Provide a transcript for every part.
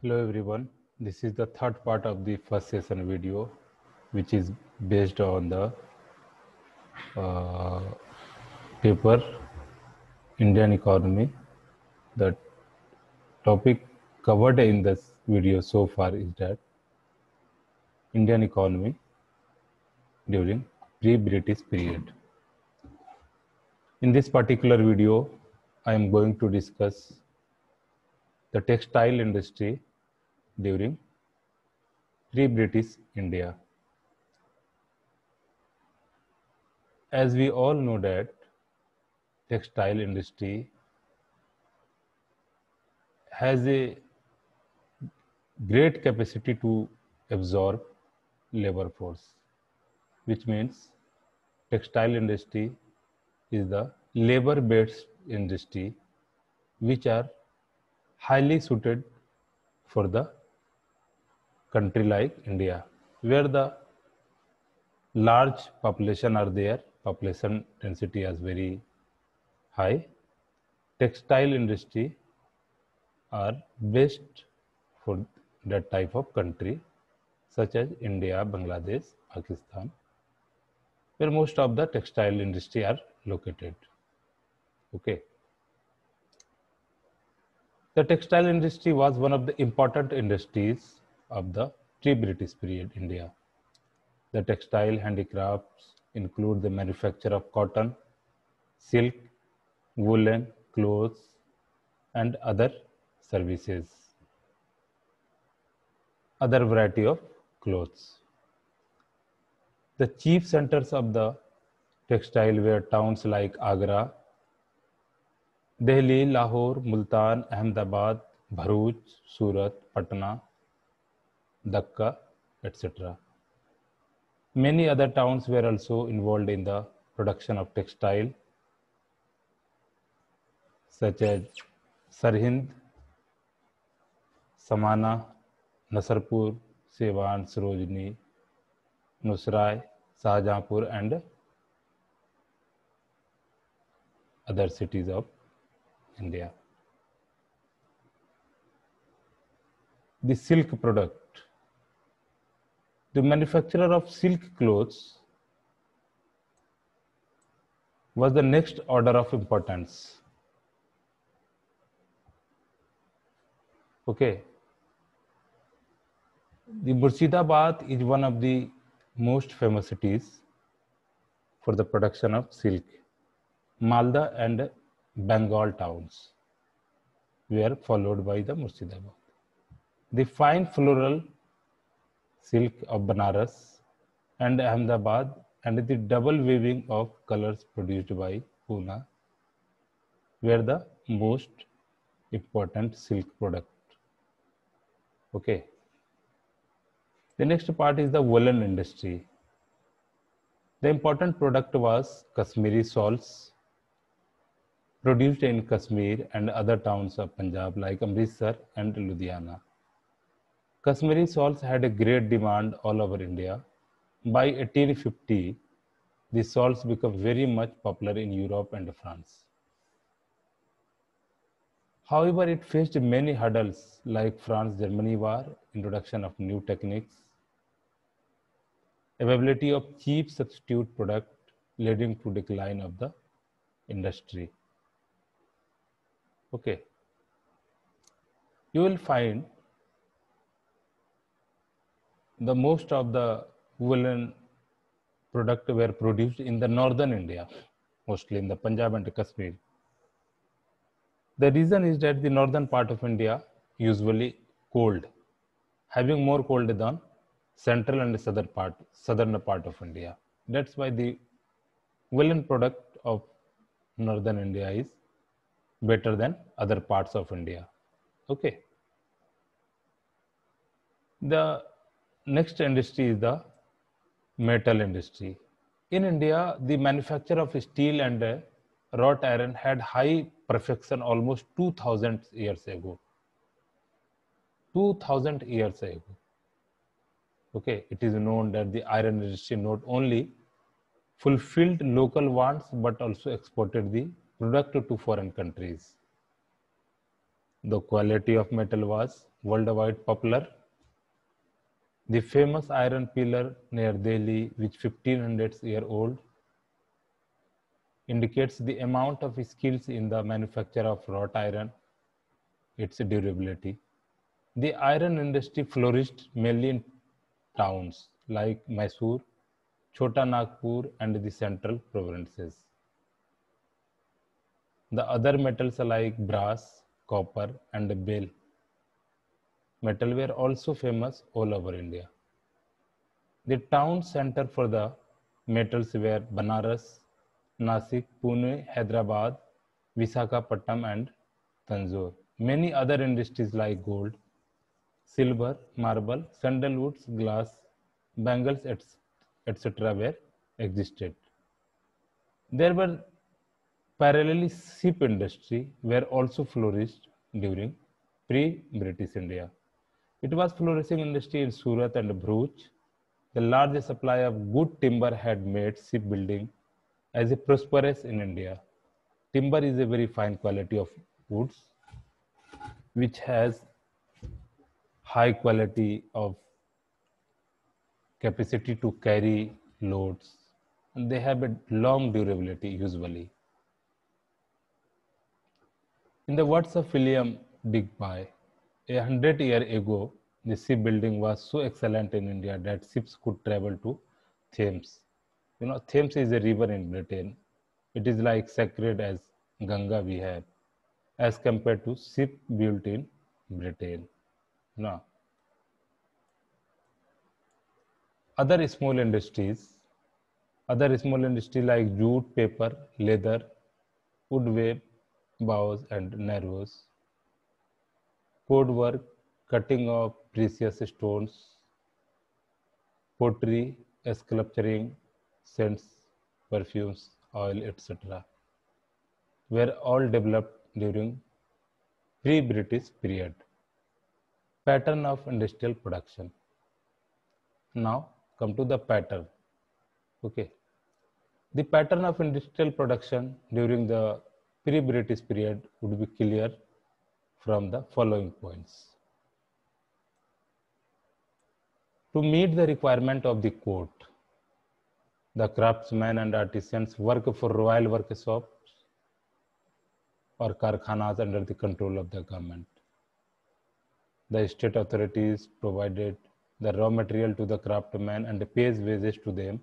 Hello everyone, this is the third part of the first session video which is based on the uh, paper Indian economy. The topic covered in this video so far is that Indian economy during pre-British period. In this particular video, I am going to discuss the textile industry during pre-British India. As we all know that textile industry has a great capacity to absorb labor force, which means textile industry is the labor-based industry which are highly suited for the country like India, where the large population are there, population density is very high. Textile industry are best for that type of country such as India, Bangladesh, Pakistan, where most of the textile industry are located. Okay. The textile industry was one of the important industries of the pre-British period India. The textile handicrafts include the manufacture of cotton, silk, woolen, clothes, and other services, other variety of clothes. The chief centers of the textile were towns like Agra, Delhi, Lahore, Multan, Ahmedabad, Bharuch, Surat, Patna, Dhaka, etc. Many other towns were also involved in the production of textile, such as Sarhind, Samana, Nasarpur, Sewan, Sarojini, Nusrai, Shahjahanpur, and other cities of India. The silk product. The manufacturer of silk clothes was the next order of importance. Okay. The Murshidabad is one of the most famous cities for the production of silk. Malda and Bengal towns were followed by the Murshidabad. The fine floral silk of Banaras and Ahmedabad and the double weaving of colors produced by Pune were the most important silk product. Okay. The next part is the woolen industry. The important product was Kashmiri shawls produced in Kashmir and other towns of Punjab like Amritsar and Ludhiana. Kashmiri shawls had a great demand all over India. By 1850, the shawls became very much popular in Europe and France. However, it faced many hurdles like France-Germany war, introduction of new techniques, availability of cheap substitute product leading to decline of the industry. Okay. You will find the most of the woolen product were produced in the northern India, mostly in the Punjab and Kashmir. The reason is that the northern part of India usually cold, having more cold than central and southern part of India. That's why the woolen product of northern India is better than other parts of India. Okay. The next industry is the metal industry. In India, the manufacture of steel and wrought iron had high perfection almost 2000 years ago. 2000 years ago. Okay, it is known that the iron industry not only fulfilled local wants but also exported the product to foreign countries. The quality of metal was worldwide popular. The famous iron pillar near Delhi, which 1500 year old, indicates the amount of skills in the manufacture of wrought iron, its durability. The iron industry flourished mainly in towns like Mysore, Chota Nagpur, and the central provinces. The other metals like brass, copper, and bell metal were also famous all over India. The town center for the metals were Banaras, Nasik, Pune, Hyderabad, Visakhapatnam, and Tanjore. Many other industries like gold, silver, marble, sandalwoods, glass, bangles, etc. were existed. There were parallelly ship industry were also flourished during pre-British India. It was flourishing industry in Surat and Bhuj. The large supply of good timber had made shipbuilding as a prosperous in India. Timber is a very fine quality of woods which has high quality of capacity to carry loads, and they have a long durability usually. In the words of William Digby, 100 years ago, the shipbuilding was so excellent in India that ships could travel to Thames. You know, Thames is a river in Britain. It is like sacred as Ganga we have, as compared to ship built in Britain. Now, other small industries, other small industry like jute, paper, leather, wood web, bows and narrows, code work, cutting of precious stones, pottery, sculpturing, scents, perfumes, oil, etc. were all developed during pre-British period. Pattern of industrial production. Now come to the pattern. Okay. The pattern of industrial production during the pre-British period would be clear from the following points. To meet the requirement of the court, the craftsmen and artisans work for royal workshops or karkhanas under the control of the government. The state authorities provided the raw material to the craftsmen and pays wages to them.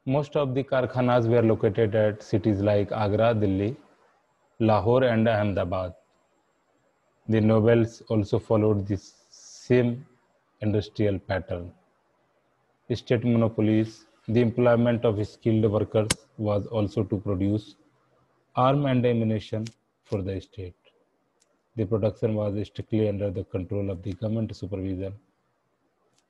Most of the karkhanas were located at cities like Agra, Delhi, Lahore, and Ahmedabad. The nobles also followed this same industrial pattern. State monopolies, the employment of skilled workers was also to produce arms and ammunition for the state. The production was strictly under the control of the government supervision.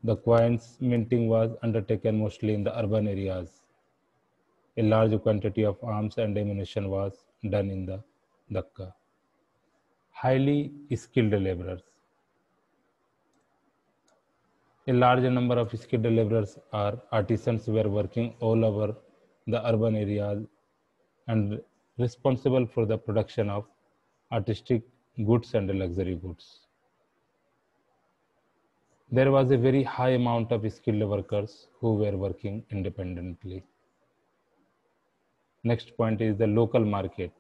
The coins minting was undertaken mostly in the urban areas. A large quantity of arms and ammunition was done in the Dhaka. Highly skilled laborers. A large number of skilled laborers or artisans were working all over the urban areas and responsible for the production of artistic goods and luxury goods. There was a very high amount of skilled workers who were working independently. Next point is the local market.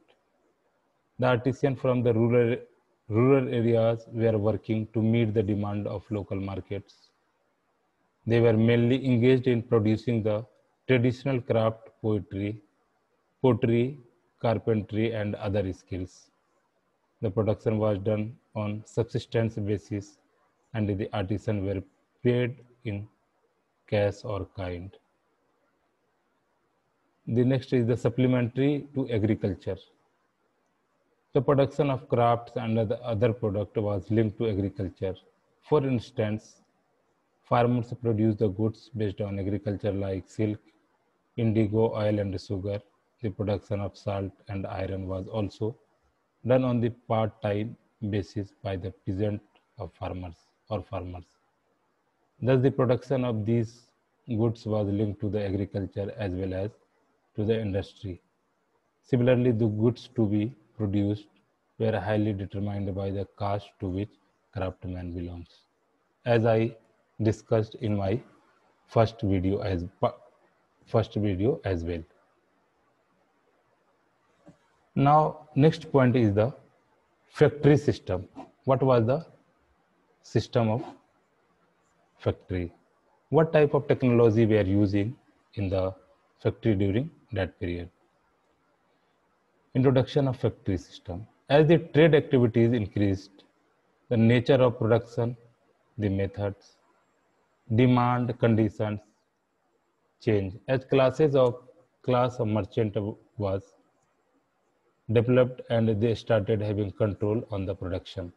The artisans from the rural areas were working to meet the demand of local markets. They were mainly engaged in producing the traditional craft, pottery, carpentry, and other skills. The production was done on subsistence basis, and the artisans were paid in cash or kind. The next is the supplementary to agriculture. The production of crafts and the other product was linked to agriculture. For instance, farmers produce the goods based on agriculture like silk, indigo, oil and sugar. The production of salt and iron was also done on the part-time basis by the peasant of farmers or farmers. Thus, the production of these goods was linked to the agriculture as well as to the industry. Similarly, the goods to be produced were highly determined by the caste to which craftsman belongs, as I discussed in my first video as well. Now, next point is the factory system. What was the system of factory? What type of technology we are using in the factory during that period? Introduction of factory system. As the trade activities increased, the nature of production, the methods, demand conditions change. As class of merchant was developed and they started having control on the production.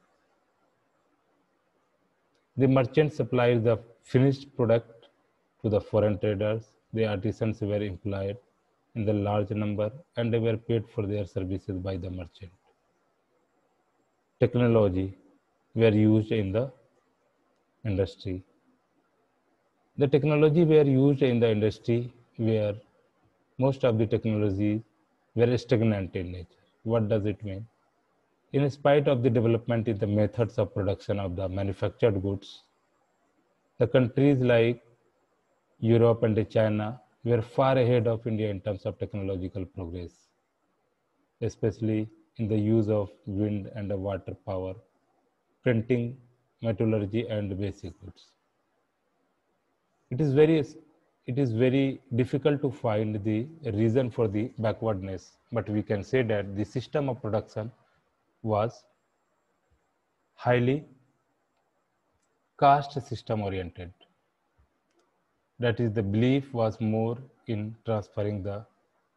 The merchant supplied the finished product to the foreign traders. The artisans were employed in the large number and they were paid for their services by the merchant. Technology were used in the industry. The technology were used in the industry where most of the technologies were stagnant in nature. What does it mean? In spite of the development in the methods of production of the manufactured goods, the countries like Europe and China were far ahead of India in terms of technological progress, especially in the use of wind and water power, printing, metallurgy, and basic goods. It is very difficult to find the reason for the backwardness, but we can say that the system of production was highly caste system oriented. That is, the belief was more in transferring the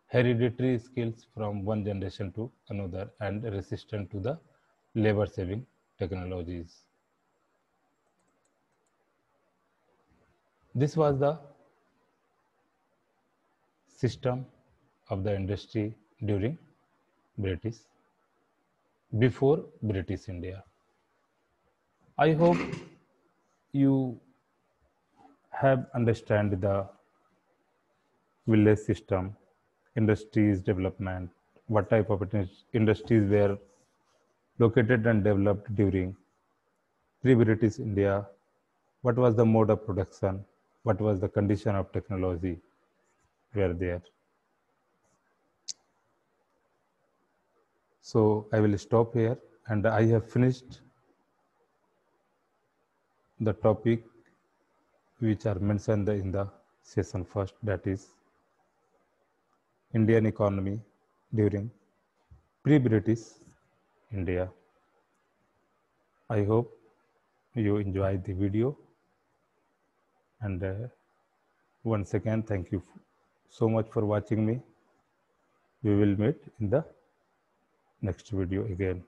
hereditary skills from one generation to another and resistant to the labor saving technologies. This was the system of the industry during before British India. I hope you have understand the village system, industries development, what type of industries were located and developed during pre-British India, what was the mode of production, what was the condition of technology were there. So I will stop here, and I have finished the topic which are mentioned in the session first, that is Indian economy during pre-British India. I hope you enjoyed the video, and once again thank you so much for watching me. We will meet in the next video again.